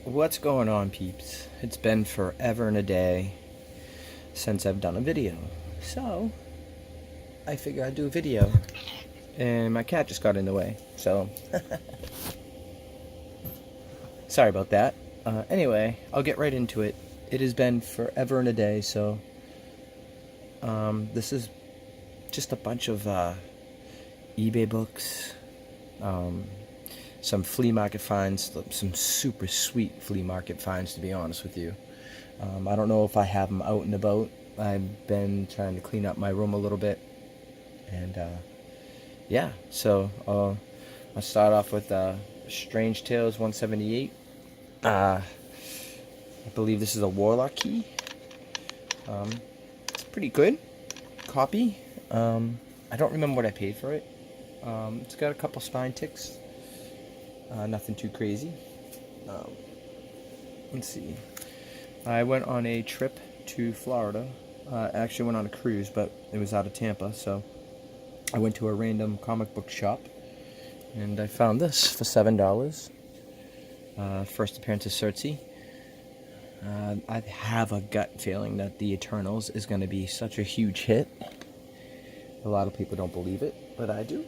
What's going on, peeps? It's been forever and a day since I've done a video. So, I figured I'd do a video. And my cat just got in the way. So, sorry about that. Anyway, I'll get right into it. It has been forever and a day, so this is just a bunch of eBay books, some flea market finds, some super sweet flea market finds, to be honest with you. I don't know if I have them out and about. I've been trying to clean up my room a little bit, and yeah, so I'll start off with Strange Tales 178. I believe this is a Warlock key. It's pretty good copy. I don't remember what I paid for it. It's got a couple spine ticks. Nothing too crazy. Let's see. I went on a trip to Florida. Actually went on a cruise, but it was out of Tampa, so I went to a random comic book shop, and I found this for $7. First appearance of Cersei. I have a gut feeling that the Eternals is going to be such a huge hit. A lot of people don't believe it, but I do.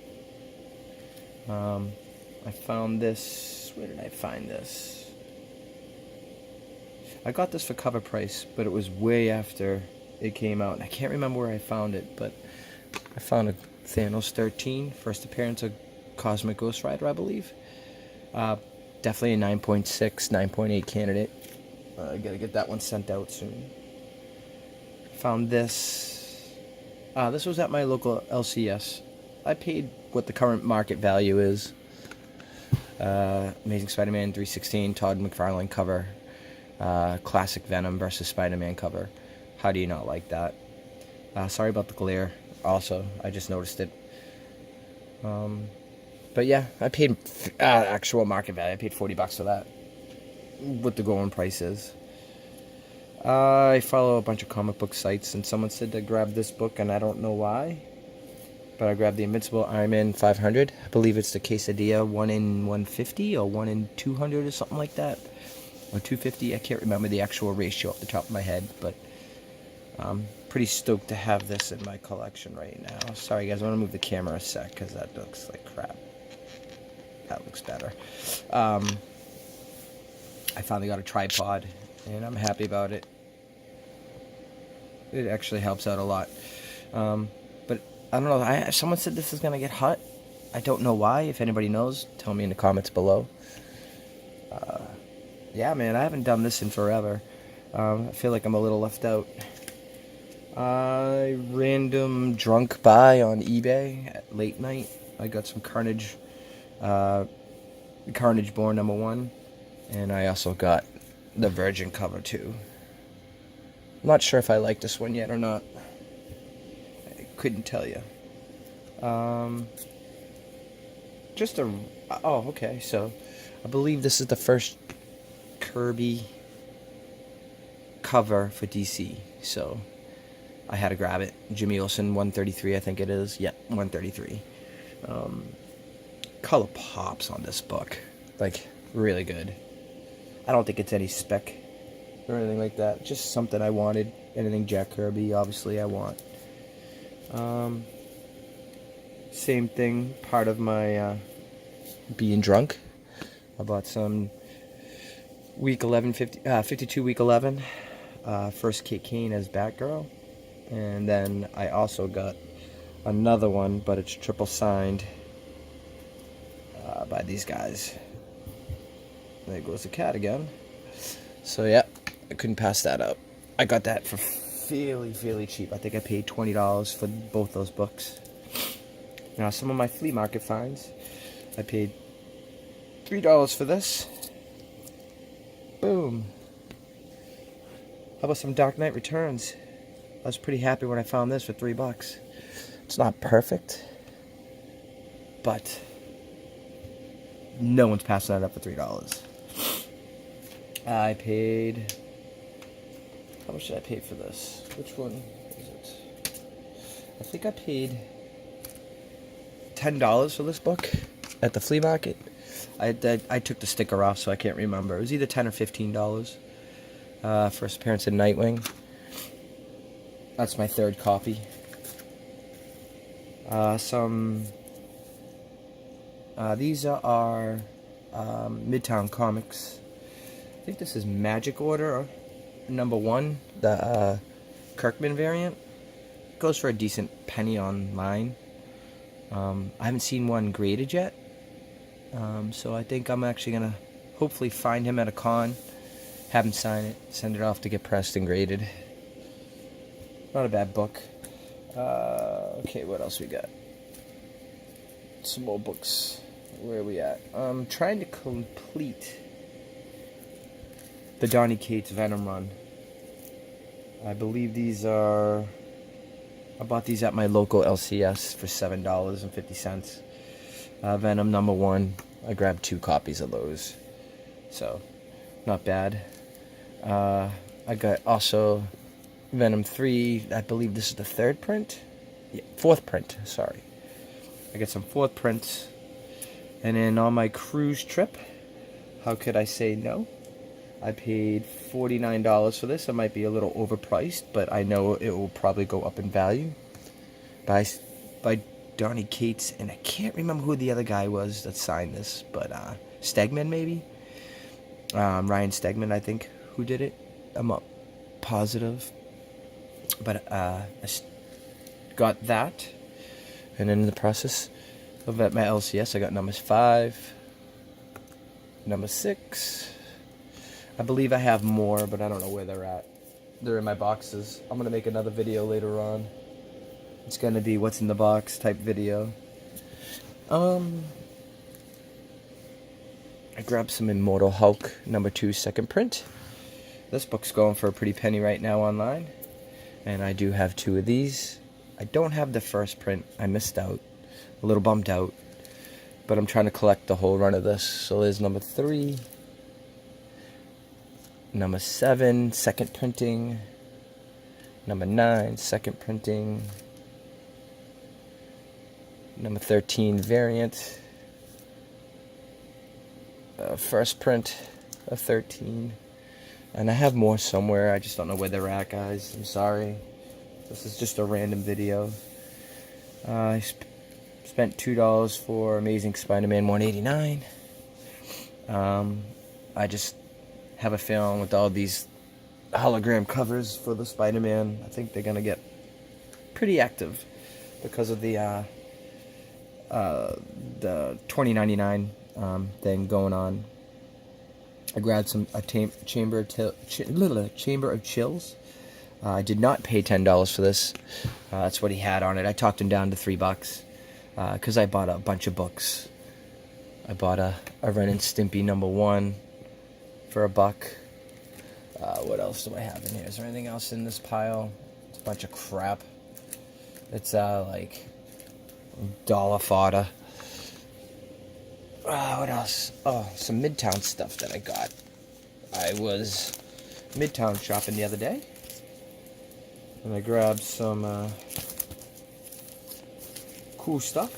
I found this. Where did I find this? I got this for cover price, but it was way after it came out. I can't remember where I found it, but I found a Thanos 13, first appearance of Cosmic Ghost Rider, I believe. Definitely a 9.6, 9.8 candidate. I gotta get that one sent out soon. Found this. This was at my local LCS. I paid what the current market value is. Amazing Spider-Man 316, Todd McFarlane cover. Classic Venom versus Spider-Man cover. How do you not like that? Sorry about the glare. Also, I just noticed it. But yeah, I paid actual market value. I paid $40 for that. What the going price is. I follow a bunch of comic book sites, and someone said to grab this book, and I don't know why. But I grabbed the Invincible Iron Man 500. I believe it's the Quesadilla 1 in 150 or 1 in 200 or something like that. Or 250. I can't remember the actual ratio off the top of my head, but I'm pretty stoked to have this in my collection right now. Sorry guys, I want to move the camera a sec because that looks like crap. That looks better. I finally got a tripod, and I'm happy about it. It actually helps out a lot. But I don't know. Someone said this is going to get hot. I don't know why. If anybody knows, tell me in the comments below. Yeah, man, I haven't done this in forever. I feel like I'm a little left out. I random drunk buy on eBay at late night. I got some Carnage, Carnage Born #1, and I also got the Virgin cover too. I'm not sure if I like this one yet or not. I couldn't tell you. Oh, okay. So, I believe this is the first Kirby cover for DC. So, I had to grab it. Jimmy Olsen 133, I think it is. Yeah, 133. Color pops on this book. Like, really good. I don't think it's any spec or anything like that. Just something I wanted. Anything Jack Kirby, obviously, I want. Same thing, part of my being drunk. I bought some week 11, 52 week 11. First Kate Kane as Batgirl. And then I also got another one, but it's triple signed by these guys. There goes the cat again. So yeah, I couldn't pass that up. I got that for fairly cheap. I think I paid $20 for both those books. Now some of my flea market finds, I paid $3 for this. Boom. How about some Dark Knight Returns? I was pretty happy when I found this for $3. It's not perfect, but no one's passing that up for $3. I paid... How much did I pay for this? Which one is it? I think I paid $10 for this book at the flea market. I took the sticker off, so I can't remember. It was either $10 or $15. First appearance in Nightwing. That's my third copy. These are Midtown Comics. I think this is Magic Order #1, the Kirkman variant. Goes for a decent penny online. I haven't seen one graded yet, so I think I'm actually gonna hopefully find him at a con, have him sign it, send it off to get pressed and graded. Not a bad book. Okay, what else we got? Some more books. Where are we at? I'm trying to complete the Donny Cates Venom run. I believe these are... I bought these at my local LCS for $7.50. Venom #1. I grabbed 2 copies of those. So, not bad. I got also Venom 3. I believe this is the 3rd print? Yeah, 4th print, sorry. I got some 4th prints. And then on my cruise trip, how could I say no? I paid $49 for this. It might be a little overpriced, but I know it will probably go up in value. By Donny Cates, and I can't remember who the other guy was that signed this, but Stegman maybe? Ryan Stegman, I think, who did it. I'm not positive. But I got that, and then in the process of at my LCS, I got numbers 5, number 6. I believe I have more, but I don't know where they're at. They're in my boxes. I'm going to make another video later on. It's going to be what's in the box type video. I grabbed some Immortal Hulk #2 2nd print. This book's going for a pretty penny right now online. And I do have 2 of these. I don't have the 1st print. I missed out. A little bummed out. But I'm trying to collect the whole run of this. So there's number 3. Number 7, 2nd printing. Number 9, 2nd printing. Number 13, variant. 1st print of 13. And I have more somewhere. I just don't know where they're at, guys. I'm sorry. This is just a random video. I spent $2 for Amazing Spider-Man 189. I just have a feeling with all these hologram covers for the Spider-Man, I think they're gonna get pretty active because of the $20.99 thing going on. I grabbed a Chamber of Chills. I did not pay $10 for this. That's what he had on it. I talked him down to $3 because I bought a bunch of books. I bought a Ren and Stimpy #1 for $1. What else do I have in here? Is there anything else in this pile? It's a bunch of crap. It's like dollar fodder. What else? Oh, some Midtown stuff that I got. I was Midtown shopping the other day, and I grabbed some cool stuff.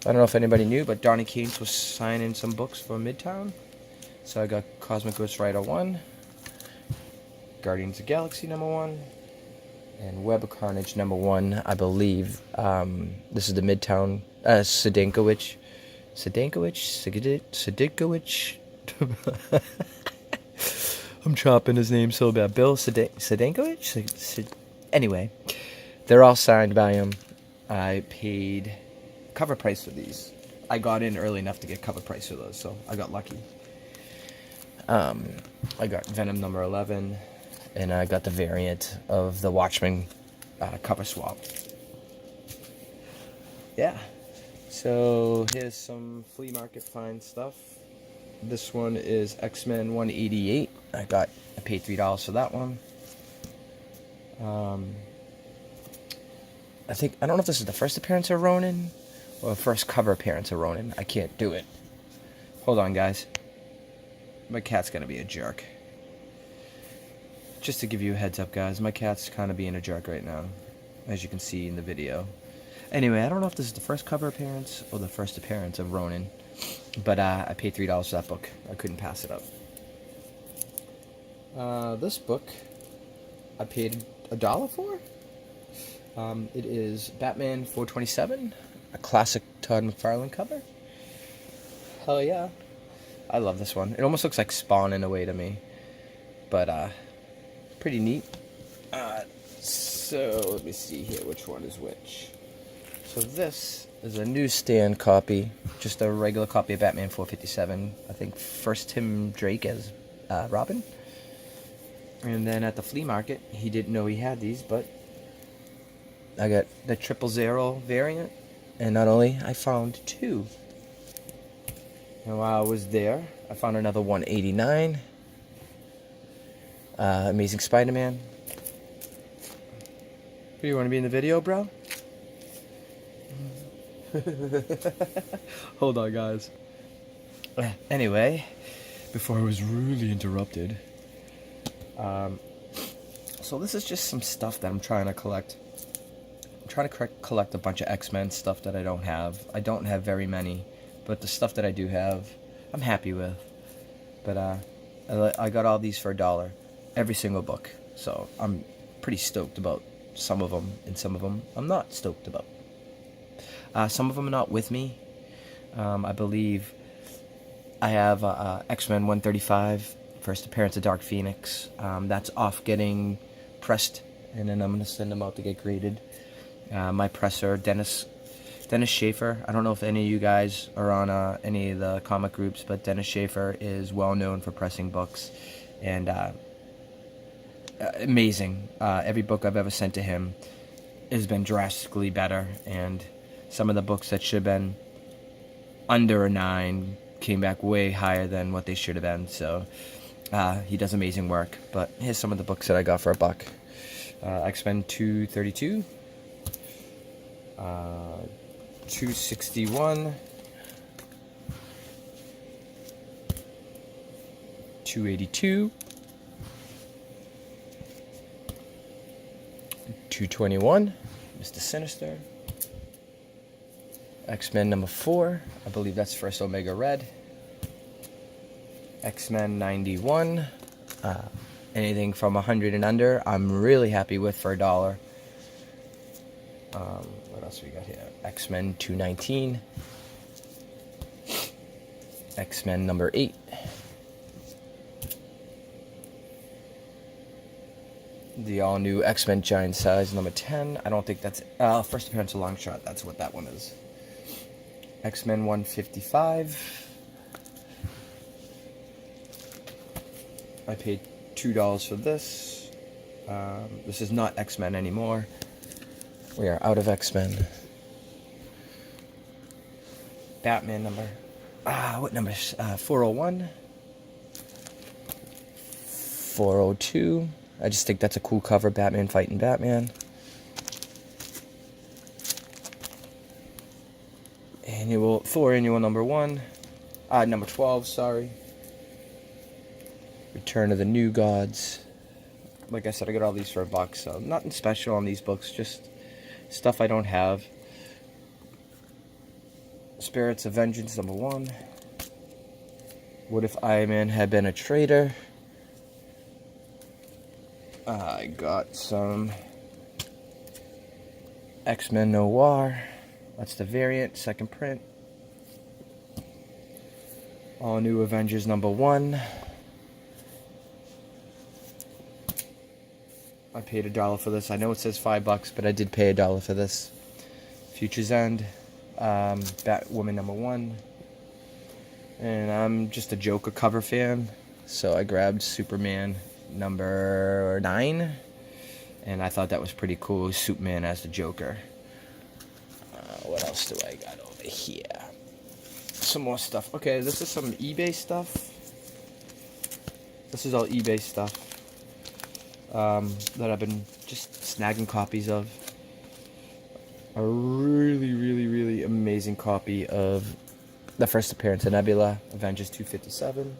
I don't know if anybody knew, but Donny Cates was signing some books for Midtown. So I got Cosmic Ghost Rider 1, Guardians of the Galaxy #1, and Web of Carnage #1, I believe. This is the Midtown Sedinkowicz. I'm chopping his name so bad. Bill Sedinkowicz? Anyway, they're all signed by him. I paid cover price for these. I got in early enough to get cover price for those, so I got lucky. I got Venom #11, and I got the variant of the Watchmen cover swap. Yeah. So here's some flea market find stuff. This one is X-Men 188. I paid $3 for that one. I don't know if this is the first appearance of Ronin or the first cover appearance of Ronin. I can't do it. Hold on, guys. My cat's gonna be a jerk. Just to give you a heads up, guys, my cat's kind of being a jerk right now, as you can see in the video. Anyway, I don't know if this is the first cover appearance or the first appearance of Ronin. But I paid $3 for that book. I couldn't pass it up. This book, I paid $1 for. It is Batman 427, a classic Todd McFarlane cover. Hell yeah. I love this one. It almost looks like Spawn in a way to me. But, pretty neat. So, let me see here which one is which. So this is a newsstand copy, just a regular copy of Batman 457. I think first Tim Drake as Robin. And then at the flea market, he didn't know he had these, but I got the 000 variant. And not only, I found 2. And while I was there, I found another 189. Amazing Spider-Man. Do you want to be in the video, bro? Hold on, guys. Anyway, before I was really interrupted. So this is just some stuff that I'm trying to collect. I'm trying to collect a bunch of X-Men stuff that I don't have. I don't have very many, but the stuff that I do have, I'm happy with. But I got all these for $1, every single book. So I'm pretty stoked about some of them, and some of them I'm not stoked about. Some of them are not with me. I believe I have X-Men 135, first appearance of Dark Phoenix. That's off getting pressed, and then I'm going to send them out to get graded. My presser, Dennis Schaefer. I don't know if any of you guys are on any of the comic groups, but Dennis Schaefer is well known for pressing books, and amazing. Every book I've ever sent to him has been drastically better, and some of the books that should have been under a 9 came back way higher than what they should have been. So he does amazing work. But here's some of the books that I got for $1. X-Men 232, 261, 282, 221, Mr. Sinister, X-Men number 4, I believe that's first Omega Red, X-Men 91, anything from 100 and under, I'm really happy with for $1. What else we got here? X-Men 219, X-Men number 8, the all-new X-Men Giant Size number 10. I don't think that's first appearance of Longshot. That's what that one is. X-Men 155. I paid $2 for this. This is not X-Men anymore. We are out of X-Men. Batman number... what number? 401. 402. I just think that's a cool cover, Batman fighting Batman. Thor Annual number 1. Number 12, sorry. Return of the New Gods. Like I said, I got all these for $1, so nothing special on these books, just stuff I don't have. Spirits of Vengeance number 1. What if Iron Man had been a traitor? I got some X-Men Noir. That's the variant, second print. All New Avengers number 1. I paid $1 for this. I know it says $5, but I did pay $1 for this. Future's End, Batwoman number 1. And I'm just a Joker cover fan, so I grabbed Superman number 9, and I thought that was pretty cool. Superman as the Joker. What else do I got over here? Some more stuff. Okay, this is some eBay stuff. This is all eBay stuff that I've been just snagging copies of. A really amazing copy of the first appearance of Nebula, Avengers 257.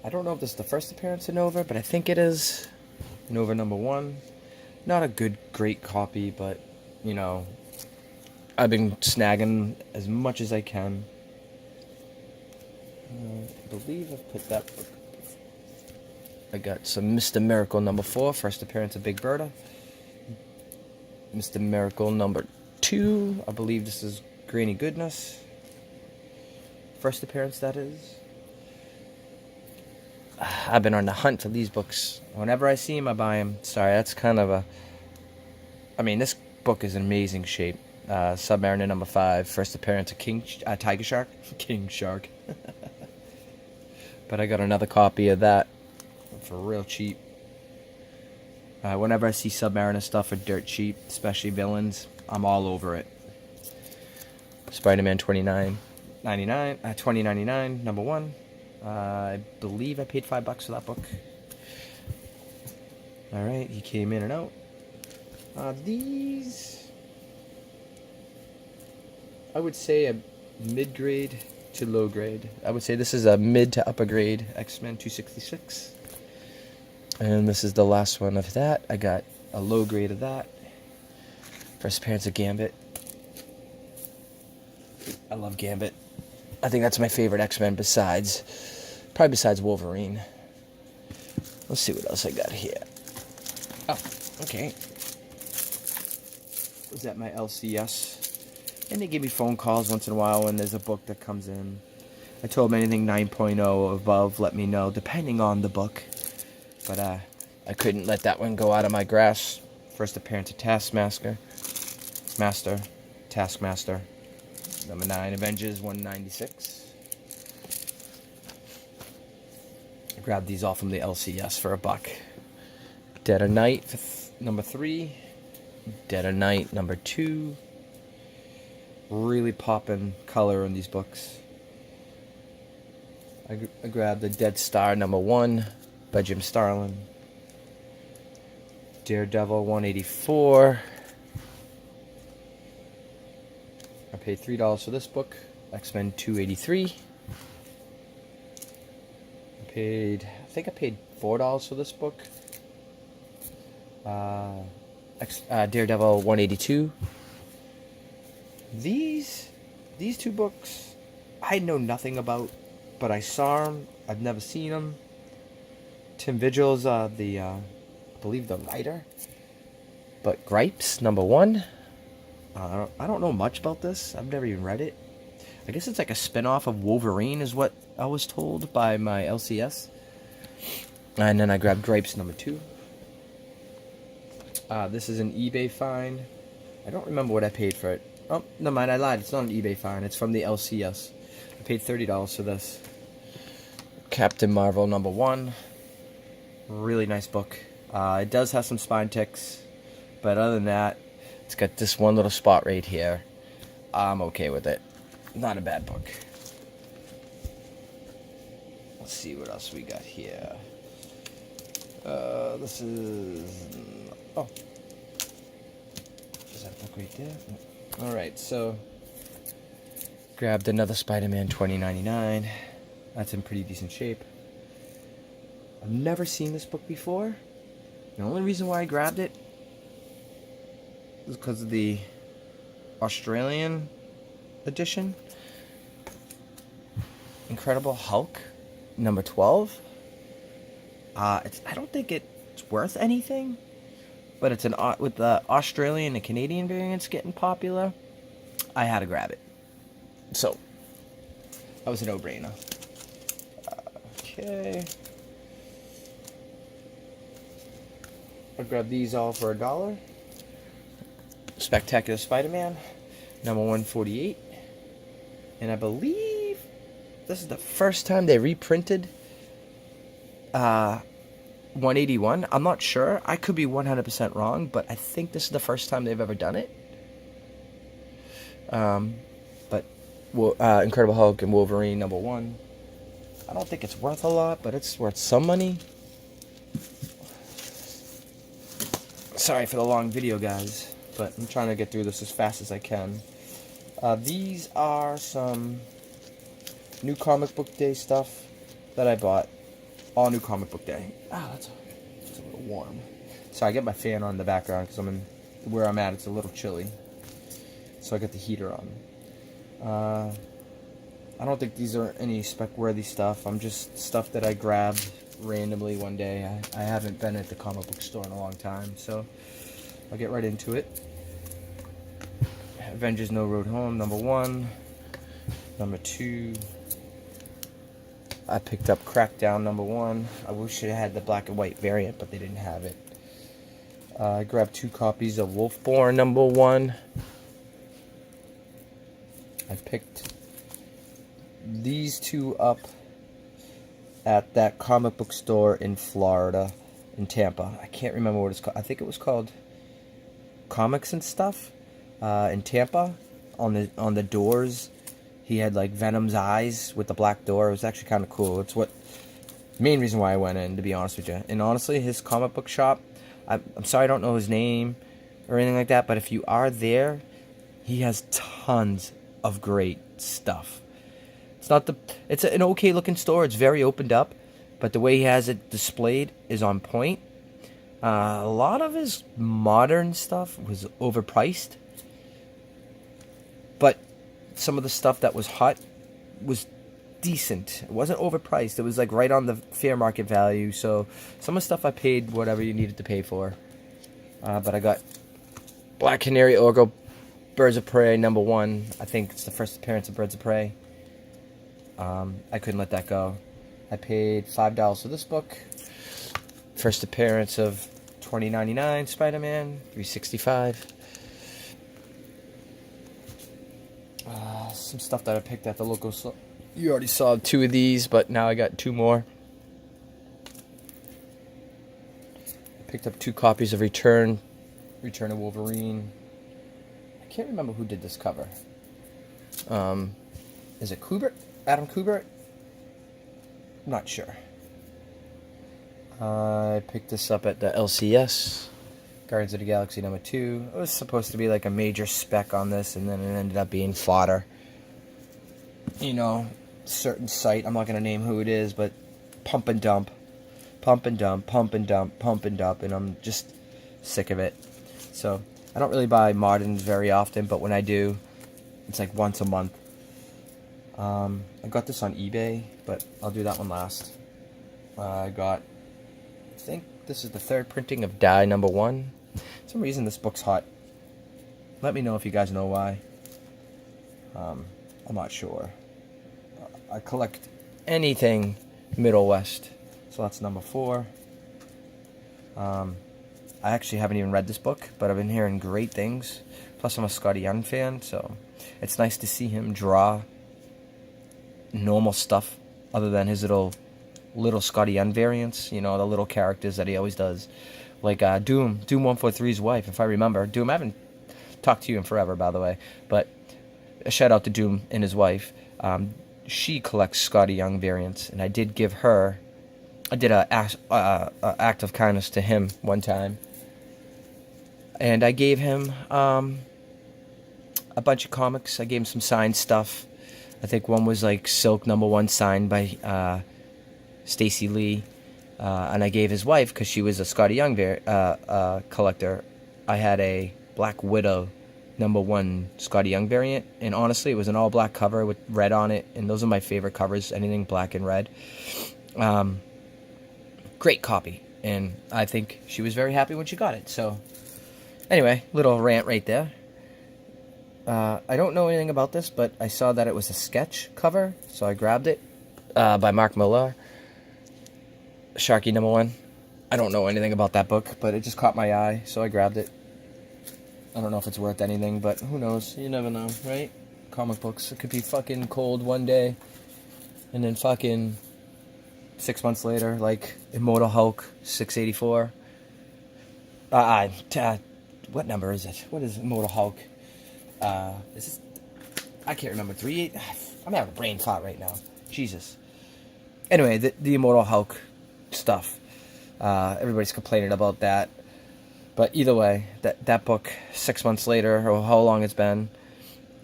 I don't know if this is the first appearance of Nova, but I think it is. Nova number 1. Not a great copy, but, you know, I've been snagging as much as I can. I believe I've put that book. I got some Mr. Miracle #4, first appearance of Big Berta. Mr. Miracle #2, I believe this is Granny Goodness. First appearance, that is. I've been on the hunt for these books. Whenever I see them, I buy them. Sorry, that's kind of a... I mean, this book is in amazing shape. Submariner #5, first appearance of Tiger Shark. King Shark. But I got another copy of that for real cheap. Whenever I see Submariner stuff for dirt cheap, especially villains, I'm all over it. Spider-Man 2099, #1. I believe I paid $5 for that book. Alright, he came in and out. These, I would say a mid-grade to low grade. I would say this is a mid to upper grade X-Men 266. And this is the last one of that. I got a low grade of that. First appearance of Gambit. I love Gambit. I think that's my favorite X-Men probably besides Wolverine. Let's see what else I got here. Oh, okay. Was that my LCS? And they give me phone calls once in a while when there's a book that comes in. I told them anything 9.0 above, let me know, depending on the book. But I couldn't let that one go out of my grasp. First appearance of Taskmaster. Taskmaster. #9, Avengers 196. I grabbed these all from the LCS for $1. Dead of Night #3. Dead of Night #2. Really popping color in these books. I grabbed the Dead Star #1 by Jim Starlin. Daredevil 184. I paid $3 for this book. X-Men 283. I think I paid $4 for this book. Daredevil 182. These two books I know nothing about, but I saw them. I've never seen them. Tim Vigil's I believe the writer. But Gripes #1. I don't know much about this. I've never even read it. I guess it's like a spin-off of Wolverine is what I was told by my LCS. And then I grabbed Gripes #2. This is an eBay find. I don't remember what I paid for it. Oh, never mind, I lied. It's not an eBay find. It's from the LCS. I paid $30 for this. Captain Marvel #1. Really nice book. It does have some spine ticks, but other than that, it's got this one little spot right here. I'm okay with it. Not a bad book. Let's see what else we got here. This is... Oh. Is that a book right there? Alright, so... Grabbed another Spider-Man 2099. That's in pretty decent shape. I've never seen this book before. The only reason why I grabbed it is because of the Australian edition. Incredible Hulk, #12. I don't think it's worth anything, but it's with the Australian and Canadian variants getting popular, I had to grab it. So, that was a no-brainer. Okay. I grabbed these all for $1. Spectacular Spider-Man, #148. And I believe this is the first time they reprinted 181. I'm not sure. I could be 100% wrong, but I think this is the first time they've ever done it. But Incredible Hulk and Wolverine #1. I don't think it's worth a lot, but it's worth some money. Sorry for the long video, guys, but I'm trying to get through this as fast as I can. These are some new comic book day stuff that I bought. All new comic book day. That's a little warm. So I get my fan on in the background because where I'm at, it's a little chilly. so I got the heater on. I don't think these are any spec-worthy stuff. I'm just stuff that I grabbed randomly one day. I haven't been at the comic book store in a long time, so I'll get right into it. Avengers No Road Home, number 1. Number 2, I picked up Crackdown, number 1. I wish it had the black and white variant, but they didn't have it. I grabbed 2 copies of Wolfborn, number 1. I picked these 2 up at that comic book store in Florida, in Tampa. I can't remember what it's called. I think it was called Comics and Stuff in Tampa. On the doors, he had like Venom's eyes with the black door. It was actually kind of cool. It's what main reason why I went in, to be honest with you. And honestly, his comic book shop, I'm sorry I don't know his name or anything like that, but if you are there, he has tons of great stuff. It's an okay looking store. It's very opened up, but the way he has it displayed is on point. A lot of his modern stuff was overpriced, but some of the stuff that was hot was decent. It wasn't overpriced. It was like right on the fair market value. So some of the stuff I paid whatever you needed to pay for. But I got Black Canary, Orgo, Birds of Prey, number 1. I think it's the first appearance of Birds of Prey. I couldn't let that go. I paid $5 for this book. First appearance of 2099 Spider-Man, $365. Some stuff that I picked at the local store. You already saw 2 of these, but now I got 2 more. Picked up 2 copies of Return of Wolverine. I can't remember who did this cover. Is it Kubert? Adam Kubert? I'm not sure. I picked this up at the LCS. Guardians of the Galaxy number 2. It was supposed to be like a major spec on this, and then it ended up being fodder. You know, certain site, I'm not going to name who it is, but pump and dump. Pump and dump, pump and dump, pump and dump, and I'm just sick of it. So, I don't really buy moderns very often, but when I do, it's like once a month. I got this on eBay, but I'll do that one last. I think this is the 3rd printing of Die number 1. For some reason this book's hot. Let me know if you guys know why. I'm not sure. I collect anything Middle West. So that's number 4. I actually haven't even read this book, but I've been hearing great things. Plus I'm a Scotty Young fan, so it's nice to see him draw normal stuff other than his little Scotty Young variants, you know, the little characters that he always does. Like Doom 143's wife, if I remember. Doom, I haven't talked to you in forever, by the way, but a shout out to Doom and his wife. She collects Scotty Young variants, and I did give her, I did a act of kindness to him one time, and I gave him a bunch of comics. I gave him some signed stuff. I think one was like Silk number 1 signed by Stacey Lee, and I gave his wife, because she was a Scotty Young collector, I had a Black Widow number 1 Scotty Young variant, and honestly it was an all black cover with red on it, and those are my favorite covers, anything black and red. Great copy, and I think she was very happy when she got it. So anyway, little rant right there. I don't know anything about this, but I saw that it was a sketch cover, so I grabbed it, by Mark Millar. Sharky number 1. I don't know anything about that book, but it just caught my eye, so I grabbed it. I don't know if it's worth anything, but who knows? You never know, right? Comic books, it could be fucking cold one day, and then fucking 6 months later, like Immortal Hulk 684. What number is it? What is Immortal Hulk? Is this, I can't remember. 38. I'm having a brain fart right now. Jesus. Anyway, the Immortal Hulk stuff. Everybody's complaining about that. But either way, that book, 6 months later, or how long it's been,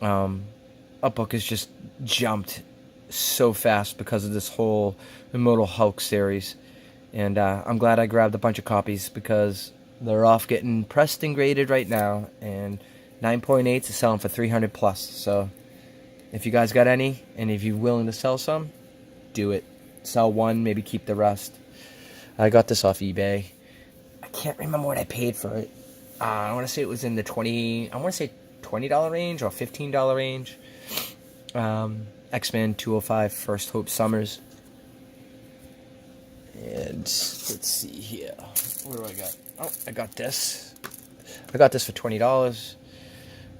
a book has just jumped so fast because of this whole Immortal Hulk series. And I'm glad I grabbed a bunch of copies, because they're off getting pressed and graded right now. And 9.8s is selling for 300 plus. So if you guys got any, and if you're willing to sell some, do it. Sell one, maybe keep the rest. I got this off eBay. I can't remember what I paid for it. I want to say it was in the $20 range or $15 range. X-Men 205 First Hope Summers. And let's see here. What do I got? Oh, I got this. I got this for $20.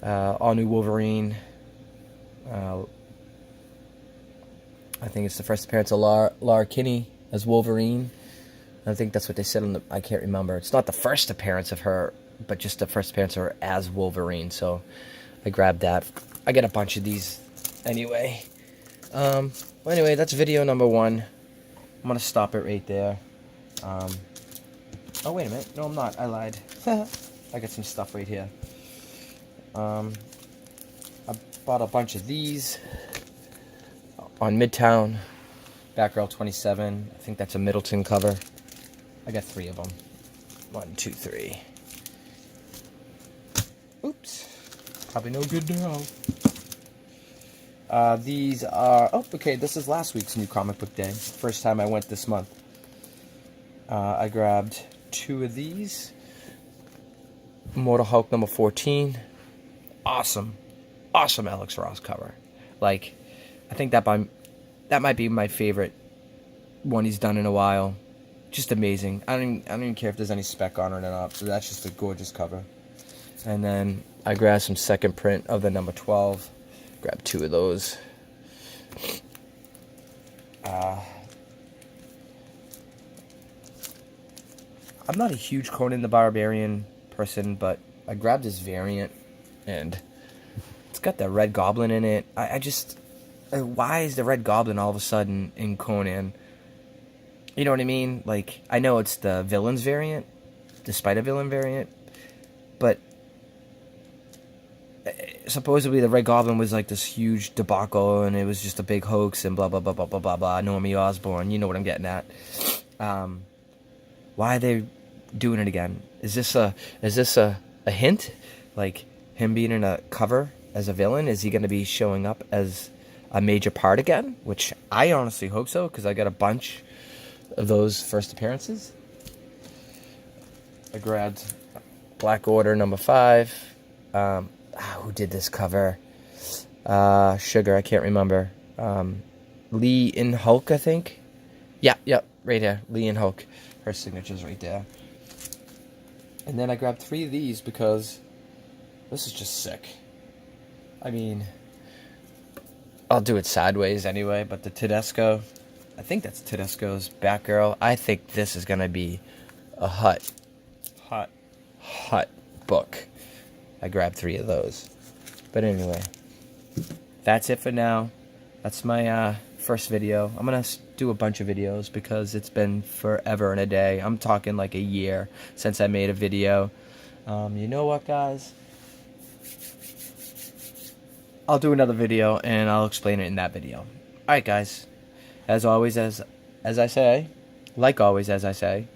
All new Wolverine. I think it's the first appearance of Laura Kinney as Wolverine. I think that's what they said on the... I can't remember. It's not the first appearance of her, but just the first appearance of her as Wolverine. So I grabbed that. I got a bunch of these anyway. Well, anyway, that's video number 1. I'm going to stop it right there. Oh, wait a minute. No, I'm not. I lied. I got some stuff right here. I bought a bunch of these on Midtown. Batgirl 27. I think that's a Middleton cover. I got 3 of them. 1, 2, 3. Oops. Probably no good now. These are... Oh, okay. This is last week's New Comic Book Day. First time I went this month. I grabbed 2 of these. Mortal Hulk number 14. Awesome. Awesome Alex Ross cover. Like, I think that might be my favorite one he's done in a while. Just amazing. I don't even care if there's any spec on it or not. That's just a gorgeous cover. And then I grabbed some second print of the number 12. Grabbed 2 of those. I'm not a huge Conan the Barbarian person, but I grabbed this variant, and it's got the Red Goblin in it. I just... Why is the Red Goblin all of a sudden in Conan? You know what I mean? Like, I know it's the villain's variant, the Spider-Villain variant, but supposedly the Red Goblin was like this huge debacle, and it was just a big hoax, and blah, blah, blah, blah, blah, blah, blah, Normie Osborn, you know what I'm getting at. Why are they doing it again? Is this a hint? Like, him being in a cover as a villain? Is he going to be showing up as a major part again? Which I honestly hope so, because I got a bunch of those first appearances. I grabbed Black Order number 5. Who did this cover? Sugar, I can't remember. Lee in Hulk, I think. Yeah, right here. Lee in Hulk. Her signature's right there. And then I grabbed 3 of these because this is just sick. I mean, I'll do it sideways anyway, but the Tedesco, I think that's Tedesco's Batgirl. I think this is going to be a hot book. I grabbed 3 of those. But anyway, that's it for now. That's my first video. I'm going to do a bunch of videos because it's been forever and a day. I'm talking like a year since I made a video. You know what, guys? I'll do another video and I'll explain it in that video. Alright, guys. As always, as I say, like always, as I say,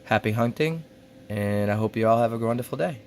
happy hunting, and I hope you all have a wonderful day.